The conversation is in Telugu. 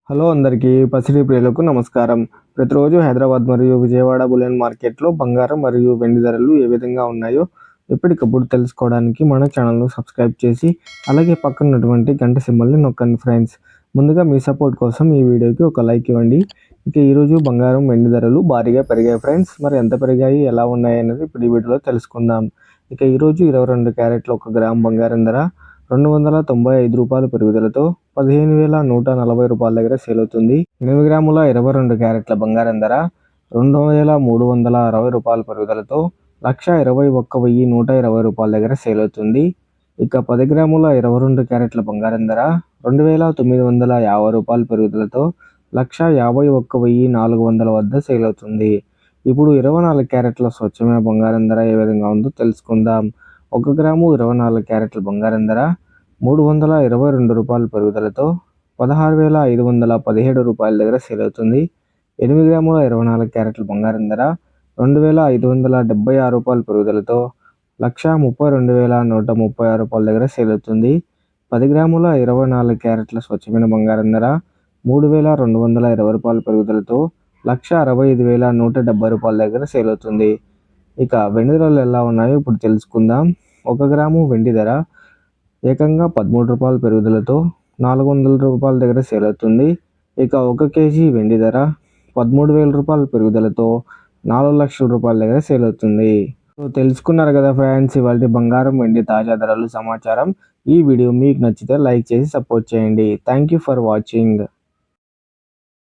హలో అందరికీ పసిడి ప్రియులకు నమస్కారం. ప్రతిరోజు హైదరాబాద్ మరియు విజయవాడ బులియన్ మార్కెట్లో బంగారం మరియు వెండి ధరలు ఏ విధంగా ఉన్నాయో ఎప్పటికప్పుడు తెలుసుకోవడానికి మన ఛానల్ను సబ్స్క్రైబ్ చేసి అలాగే పక్కన ఉన్నటువంటి గంట సింబల్ని నొక్కండి ఫ్రెండ్స్. ముందుగా మీ సపోర్ట్ కోసం ఈ వీడియోకి ఒక లైక్ ఇవ్వండి. ఇక ఈరోజు బంగారం వెండి ధరలు భారీగా పెరిగాయి ఫ్రెండ్స్. మరి ఎంత పెరిగాయి, ఎలా ఉన్నాయి అనేది ఇప్పుడు ఈ వీడియోలో తెలుసుకుందాం. ఇక ఈరోజు 22 క్యారెట్ల 1 గ్రామ్ బంగారం ధర రూ. 295 పెరుగుదలతో 15,140 దగ్గర సేల్ అవుతుంది. 8 గ్రాముల 22 క్యారెట్ల బంగారం ధర రూ. 2,360 పెరుగుదలతో 1,21,120 దగ్గర సేల్ అవుతుంది. ఇక 10 గ్రాముల 22 క్యారెట్ల బంగారం ధర రూ. 2,950 పెరుగుదలతో 1,51,400 వద్ద సేల్ అవుతుంది. ఇప్పుడు 24 క్యారెట్ల స్వచ్ఛమైన బంగారం ధర ఏ విధంగా ఉందో తెలుసుకుందాం. 1 గ్రాము 24 క్యారెట్ల బంగారం ధర రూ. 322 పెరుగుదలతో 16,517 దగ్గర సేల్ అవుతుంది. 8 గ్రాముల 24 క్యారెట్ల బంగారం ధర రూ. 2,576 పెరుగుదలతో 1,32,136 దగ్గర సేల్ అవుతుంది. 10 గ్రాముల 24 క్యారెట్ల స్వచ్ఛమైన బంగారం ధర రూ. 3,220 పెరుగుదలతో 1,65,170 దగ్గర సేల్ అవుతుంది. ఇక వెండి ధరలు ఎలా ఉన్నాయో ఇప్పుడు తెలుసుకుందాం. 1 గ్రాము వెండి ధర ఏకంగా రూ. 13 పెరుగుదలతో రూ. 400 దగ్గర సేల్ అవుతుంది. ఇక 1 కేజీ వెండి ధర రూ. 13,000 పెరుగుదలతో రూ. 4,00,000 దగ్గర సేల్ అవుతుంది. తెలుసుకున్నారు కదా ఫ్రెండ్స్, ఇవాళ బంగారం వెండి తాజా ధరలు సమాచారం. ఈ వీడియో మీకు నచ్చితే లైక్ చేసి సపోర్ట్ చేయండి. Thank you for watching.